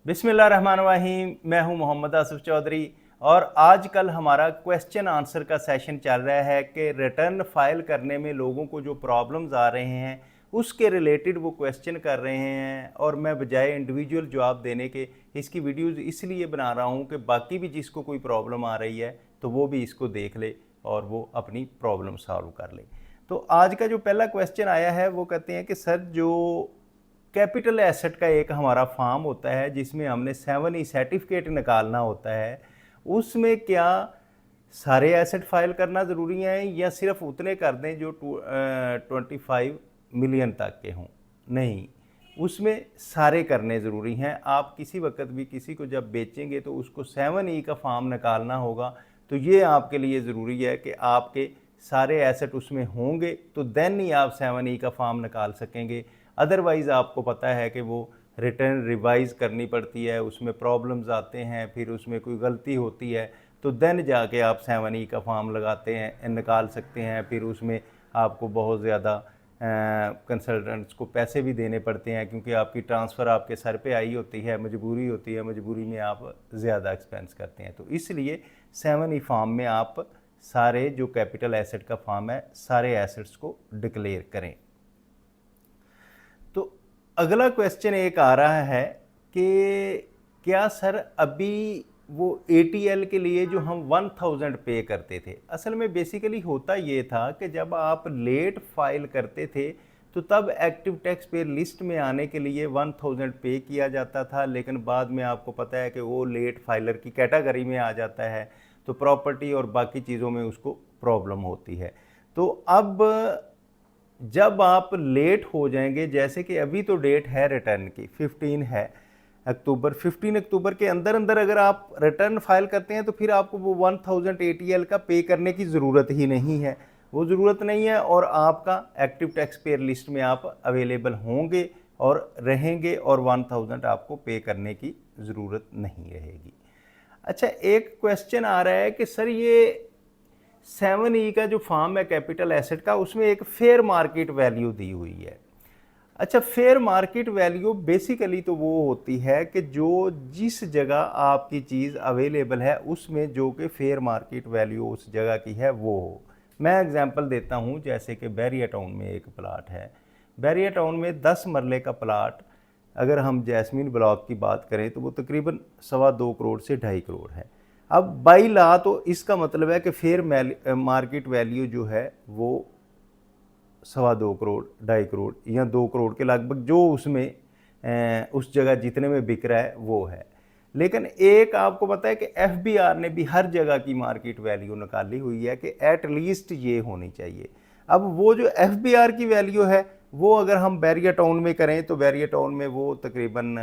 बिस्मिल्लाहिर्रहमानिर्रहीम। मैं हूं मोहम्मद आसिफ चौधरी और आजकल हमारा क्वेश्चन आंसर का सेशन चल रहा है कि रिटर्न फाइल करने में लोगों को जो प्रॉब्लम्स आ रहे हैं उसके रिलेटेड वो क्वेश्चन कर रहे हैं, और मैं बजाय इंडिविजुअल जवाब देने के इसकी वीडियोस इसलिए बना रहा हूं कि बाकी भी जिसको कोई प्रॉब्लम आ रही है तो वो भी इसको देख ले और वो अपनी प्रॉब्लम सॉल्व कर ले। तो आज का जो पहला क्वेश्चन आया है वो कहते हैं कि सर, जो कैपिटल एसेट का एक हमारा फॉर्म होता है जिसमें हमने 7E सर्टिफिकेट निकालना होता है, उसमें क्या सारे एसेट फाइल करना ज़रूरी है या सिर्फ उतने कर दें जो 25 मिलियन तक के हों? नहीं, उसमें सारे करने ज़रूरी हैं। आप किसी वक्त भी किसी को जब बेचेंगे तो उसको 7E का फॉर्म निकालना होगा, तो ये आपके लिए ज़रूरी है कि आपके सारे एसेट उसमें होंगे तो देन ही आप 7E का फॉर्म निकाल सकेंगे। अदरवाइज़ आपको पता है कि वो रिटर्न रिवाइज़ करनी पड़ती है, उसमें प्रॉब्लम्स आते हैं, फिर उसमें कोई गलती होती है तो देन जाके आप 7E का फॉर्म लगाते हैं, निकाल सकते हैं। फिर उसमें आपको बहुत ज़्यादा कंसल्टेंट्स को पैसे भी देने पड़ते हैं, क्योंकि आपकी ट्रांसफ़र आपके सर पे आई होती है, मजबूरी होती है, मजबूरी में आप ज़्यादा एक्सपेंस करते हैं। तो इसलिए 7E फॉर्म में आप सारे जो कैपिटल एसेट का फॉर्म है सारे एसेट्स को डिक्लेयर करें। तो अगला क्वेश्चन एक आ रहा है कि क्या सर अभी वो ATL के लिए जो हम 1000 पे करते थे, असल में बेसिकली होता ये था कि जब आप लेट फाइल करते थे तो तब एक्टिव टैक्स पेयर लिस्ट में आने के लिए 1000 पे किया जाता था, लेकिन बाद में आपको पता है कि वो लेट फाइलर की कैटेगरी में आ जाता है तो प्रॉपर्टी और बाकी चीज़ों में उसको प्रॉब्लम होती है। तो अब जब आप लेट हो जाएंगे, जैसे कि अभी तो डेट है रिटर्न की 15 है अक्टूबर, 15 अक्टूबर के अंदर अंदर अगर आप रिटर्न फाइल करते हैं तो फिर आपको वो 1000 ATL का पे करने की ज़रूरत ही नहीं है, वो ज़रूरत नहीं है, और आपका एक्टिव टैक्स पेयर लिस्ट में आप अवेलेबल होंगे और रहेंगे और 1000 आपको पे करने की ज़रूरत नहीं रहेगी। अच्छा, एक क्वेश्चन आ रहा है कि सर ये 7E का जो फॉर्म है कैपिटल एसेट का, उसमें एक फेयर मार्केट वैल्यू दी हुई है। अच्छा, फेयर मार्केट वैल्यू बेसिकली तो वो होती है कि जो जिस जगह आपकी चीज़ अवेलेबल है उसमें जो कि फेयर मार्केट वैल्यू उस जगह की है वो हो। मैं एग्जांपल देता हूँ, जैसे कि बैरिया टाउन में एक प्लाट है। बैरिया टाउन में 10 मरले का प्लाट, अगर हम जैस्मीन ब्लॉक की बात करें तो वो तकरीबन 2.25 करोड़ से 2.5 करोड़ है। अब बाई ला तो इसका मतलब है कि फेयर मार्केट वैल्यू जो है वो 2.25 करोड़, 2.5 करोड़ या 2 करोड़ के लगभग जो उसमें उस जगह जितने में बिक रहा है वो है। लेकिन एक आपको पता है कि FBR ने भी हर जगह की मार्केट वैल्यू निकाली हुई है कि एट लीस्ट ये होनी चाहिए। अब वो जो FBR की वैल्यू है वो अगर हम बैरिया टाउन में करें तो बैरिया टाउन में वो तकरीबन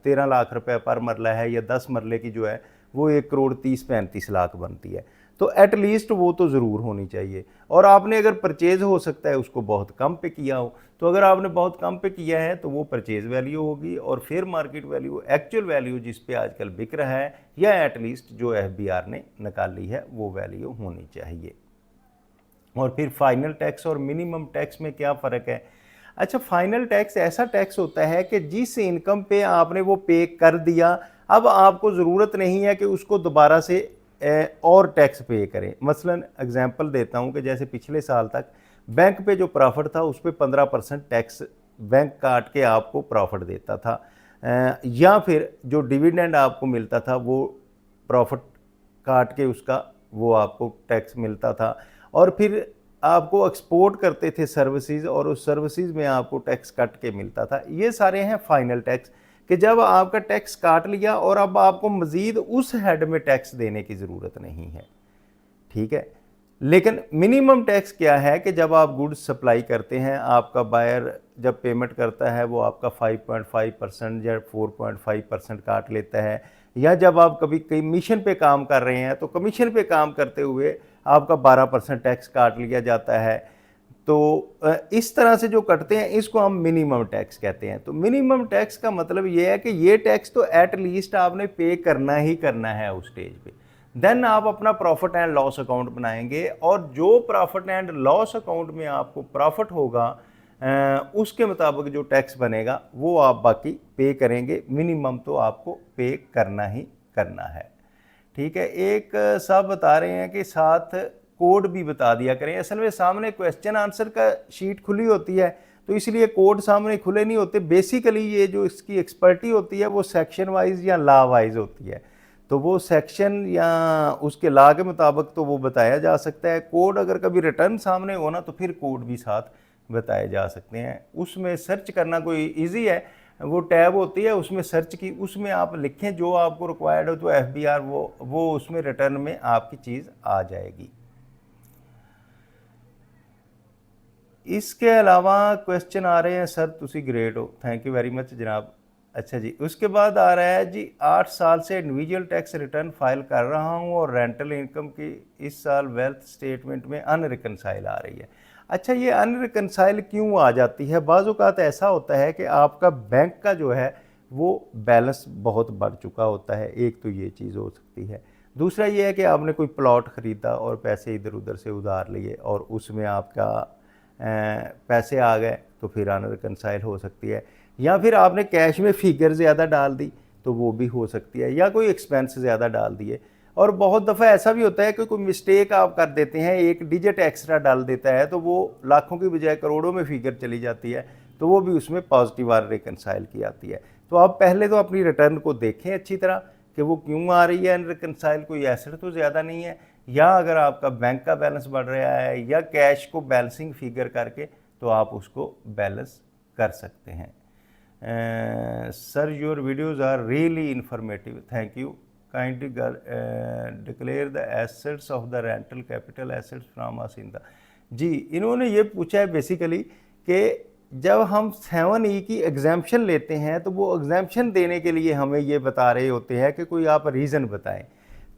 13 लाख रुपए पर मरला है, या 10 मरले की जो है वो 1 करोड़ 30-35 लाख बनती है। तो एटलीस्ट वो तो ज़रूर होनी चाहिए। और आपने अगर परचेज़ हो सकता है उसको बहुत कम पे किया हो, तो अगर आपने बहुत कम पे किया है तो वो परचेज़ वैल्यू होगी, और fair market value actual value जिस पे आजकल बिक रहा है या एटलीस्ट जो FBR ने निकाली है वो वैल्यू होनी चाहिए। और फिर फाइनल टैक्स और मिनिमम टैक्स में क्या फ़र्क है? अच्छा, फाइनल टैक्स ऐसा टैक्स होता है कि जिस इनकम पे आपने वो पे कर दिया, अब आपको ज़रूरत नहीं है कि उसको दोबारा से और टैक्स पे करें। मसलन एग्जांपल देता हूँ कि जैसे पिछले साल तक बैंक पे जो प्रॉफिट था उस पर 15% टैक्स बैंक काट के आपको प्रॉफिट देता था, या फिर जो डिविडेंड आपको मिलता था वो प्रॉफिट काट के उसका वो आपको टैक्स मिलता था। और फिर आपको एक्सपोर्ट करते थे सर्विसेज और उस सर्विसेज में आपको टैक्स कट के मिलता था। ये सारे हैं फाइनल टैक्स, कि जब आपका टैक्स काट लिया और अब आपको मज़ीद उस हेड में टैक्स देने की ज़रूरत नहीं है, ठीक है। लेकिन मिनिमम टैक्स क्या है कि जब आप गुड्स सप्लाई करते हैं, आपका बायर जब पेमेंट करता है वो आपका 5.5% या 4.5% काट लेता है, या जब आप कभी कमीशन पे काम कर रहे हैं तो कमीशन पे काम करते हुए आपका 12% टैक्स काट लिया जाता है। तो इस तरह से जो कटते हैं इसको हम मिनिमम टैक्स कहते हैं। तो मिनिमम टैक्स का मतलब ये है कि ये टैक्स तो एट लीस्ट आपने पे करना ही करना है उस स्टेज पे। देन आप अपना प्रॉफिट एंड लॉस अकाउंट बनाएंगे, और जो प्रॉफिट एंड लॉस अकाउंट में आपको प्रॉफिट होगा उसके मुताबिक जो टैक्स बनेगा वो आप बाकी पे करेंगे, मिनिमम तो आपको पे करना ही करना है। ठीक है, एक साहब बता रहे हैं कि साथ कोड भी बता दिया करें। असल में सामने क्वेश्चन आंसर का शीट खुली होती है तो इसलिए कोड सामने खुले नहीं होते। बेसिकली ये जो इसकी एक्सपर्टी होती है वो सेक्शन वाइज या लॉ वाइज होती है, तो वो सेक्शन या उसके लॉ के मुताबिक तो वो बताया जा सकता है। कोड अगर कभी रिटर्न सामने हो ना तो फिर कोड भी साथ बताए जा सकते हैं। उसमें सर्च करना कोई इजी है, वो टैब होती है उसमें सर्च की, उसमें आप लिखें जो आपको रिक्वायर्ड हो तो FBR वो उसमें रिटर्न में आपकी चीज़ आ जाएगी। इसके अलावा क्वेश्चन आ रहे हैं सर तुसी ग्रेट हो, थैंक यू वेरी मच जनाब। अच्छा जी, उसके बाद आ रहा है जी 8 साल से इंडिविजुअल टैक्स रिटर्न फाइल कर रहा हूं और रेंटल इनकम की इस साल वेल्थ स्टेटमेंट में अनरिकनसाइल आ रही है। अच्छा, ये अनरिकनसाइल क्यों आ जाती है? बाज़ औक़ात ऐसा होता है कि आपका बैंक का जो है वो बैलेंस बहुत बढ़ चुका होता है, एक तो ये चीज़ हो सकती है। दूसरा ये है कि आपने कोई प्लॉट ख़रीदा और पैसे इधर उधर से उधार लिए और उसमें आपका पैसे आ गए तो फिर अनरिकनसाइल हो सकती है, या फिर आपने कैश में फिगर ज़्यादा डाल दी तो वो भी हो सकती है, या कोई एक्सपेंस ज़्यादा डाल दिए। और बहुत दफ़ा ऐसा भी होता है कि कोई मिस्टेक आप कर देते हैं, एक डिजिट एक्स्ट्रा डाल देता है तो वो लाखों की बजाय करोड़ों में फिगर चली जाती है, तो वो भी उसमें पॉजिटिव अनरिकनसाइल की आती है। तो आप पहले तो अपनी रिटर्न को देखें अच्छी तरह कि वो क्यों आ रही है अनरिकनसाइल, कोई एसेट तो ज़्यादा नहीं है, या अगर आपका बैंक का बैलेंस बढ़ रहा है या कैश को बैलेंसिंग फिगर करके तो आप उसको बैलेंस कर सकते हैं। Sir your videos are really informative, thank you. Kindly declare the assets of the rental capital assets from us in the. जी, इन्होंने ये पूछा है बेसिकली कि जब हम 7E की एग्जाम्पशन लेते हैं तो वो एग्जाम्पशन देने के लिए हमें ये बता रहे होते हैं कि कोई आप रीज़न बताएं।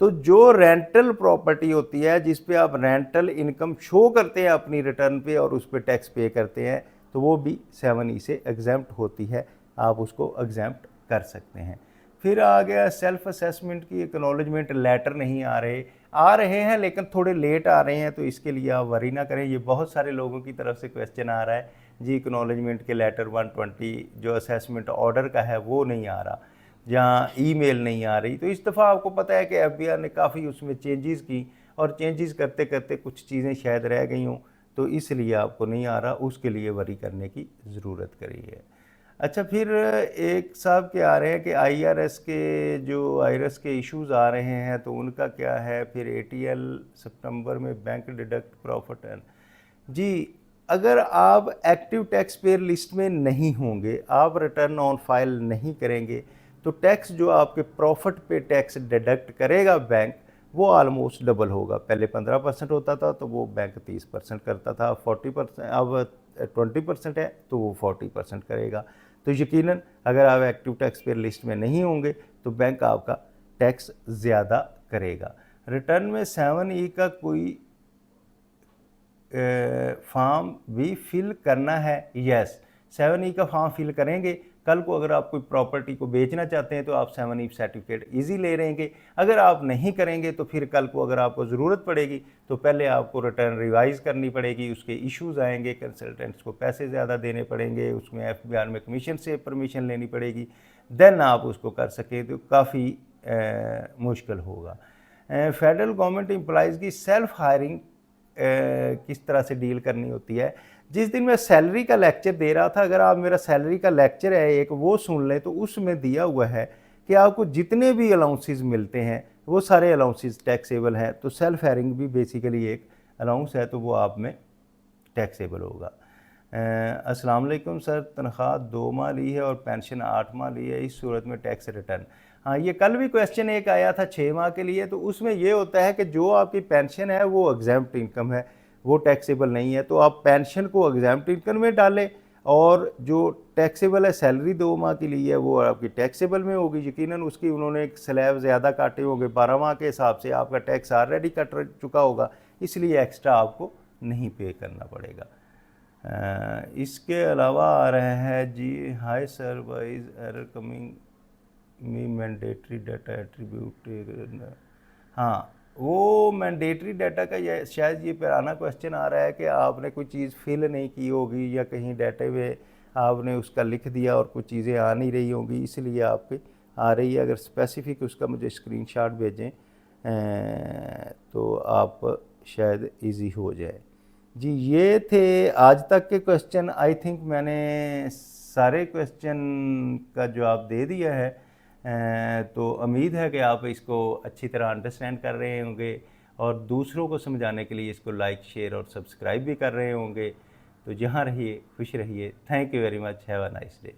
तो जो रेंटल प्रॉपर्टी होती है जिस पे आप रेंटल इनकम शो करते हैं अपनी रिटर्न पे और उस पर टैक्स पे करते हैं तो वो भी 7E से एग्जाम्प्ट होती है, आप उसको एग्जाम्प्ट कर सकते हैं। फिर आ गया सेल्फ असेसमेंट की एक्नॉलेजमेंट लेटर नहीं आ रहे हैं लेकिन थोड़े लेट आ रहे हैं, तो इसके लिए आप वरी ना करें। ये बहुत सारे लोगों की तरफ से क्वेश्चन आ रहा है जी, एक्नॉलेजमेंट के लेटर 120 जो असेसमेंट ऑर्डर का है वो नहीं आ रहा, जहाँ ईमेल नहीं आ रही। तो इस दफ़ा आपको पता है कि FBR ने काफ़ी उसमें चेंजेस की और चेंजेस करते करते कुछ चीज़ें शायद रह गई हों, तो इसलिए आपको नहीं आ रहा, उसके लिए वरी करने की ज़रूरत करी है। अच्छा, फिर एक साहब के आ रहे हैं कि आईआरएस के इश्यूज़ आ रहे हैं तो उनका क्या है, फिर ATL सितंबर में बैंक डिडक्ट प्रॉफिट एंड। जी, अगर आप एक्टिव टैक्स पेयर लिस्ट में नहीं होंगे, आप रिटर्न ऑन फाइल नहीं करेंगे, तो टैक्स जो आपके प्रॉफिट पे टैक्स डिडक्ट करेगा बैंक वो ऑलमोस्ट डबल होगा। पहले 15% होता था तो वो बैंक 30% करता था, 40%, अब 20% है तो वो 40% करेगा। तो यकीनन अगर आप एक्टिव टैक्स पेयर लिस्ट में नहीं होंगे तो बैंक आपका टैक्स ज़्यादा करेगा। रिटर्न में 7E का कोई फॉर्म भी फिल करना है? यस, 7E का फॉर्म फिल करेंगे। कल को अगर आप कोई प्रॉपर्टी को बेचना चाहते हैं तो आप 7E सर्टिफिकेट इजी ले रहेंगे। अगर आप नहीं करेंगे तो फिर कल को अगर आपको ज़रूरत पड़ेगी तो पहले आपको रिटर्न रिवाइज़ करनी पड़ेगी, उसके इश्यूज़ आएंगे, कंसल्टेंट्स को पैसे ज़्यादा देने पड़ेंगे, उसमें FBR में कमीशन से परमिशन लेनी पड़ेगी, देन आप उसको कर सकें तो काफ़ी मुश्किल होगा। फेडरल गवर्नमेंट एम्प्लॉइज़ की सेल्फ हायरिंग किस तरह से डील करनी होती है? जिस दिन मैं सैलरी का लेक्चर दे रहा था, अगर आप मेरा सैलरी का लेक्चर है एक वो सुन लें तो उसमें दिया हुआ है कि आपको जितने भी अलाउंसेस मिलते हैं वो सारे अलाउंसेस टैक्सेबल हैं। तो सेल्फ हायरिंग भी बेसिकली एक अलाउंस है तो वो आप में टैक्सेबल होगा। अस्सलाम वालेकुम सर, तनख्वाह 2 माह ली है और पेंशन 8 माह ली है, इस सूरत में टैक्स रिटर्न। हाँ, ये कल भी क्वेश्चन एक आया था 6 माह के लिए, तो उसमें ये होता है कि जो आपकी पेंशन है वो एग्जाम्प्ट इनकम है, वो टैक्सेबल नहीं है, तो आप पेंशन को एग्जाम्प्ट इनकम में डालें और जो टैक्सेबल है सैलरी 2 माह के लिए है वो आपकी टैक्सेबल में होगी। यकीनन उसकी उन्होंने एक स्लैब ज़्यादा काटे होंगे, 12 माह के हिसाब से आपका टैक्स ऑलरेडी कट चुका होगा, इसलिए एक्स्ट्रा आपको नहीं पे करना पड़ेगा। इसके अलावा आ रहे हैं जी, hi sir, why's error coming me mandatory data attribute. हाँ, वो मैंडेटरी डाटा का शायद ये पुराना क्वेश्चन आ रहा है कि आपने कोई चीज़ फिल नहीं की होगी या कहीं डाटे में आपने उसका लिख दिया और कुछ चीज़ें आ नहीं रही होंगी, इसलिए आपकी आ रही है। अगर स्पेसिफिक उसका मुझे स्क्रीनशॉट भेजें तो आप शायद इजी हो जाए। जी ये थे आज तक के क्वेश्चन। आई थिंक मैंने सारे क्वेश्चन का जवाब दे दिया है। तो उम्मीद है कि आप इसको अच्छी तरह अंडरस्टैंड कर रहे होंगे और दूसरों को समझाने के लिए इसको लाइक, शेयर और सब्सक्राइब भी कर रहे होंगे। तो जहाँ रहिए खुश रहिए। Thank you very much. Have a nice day.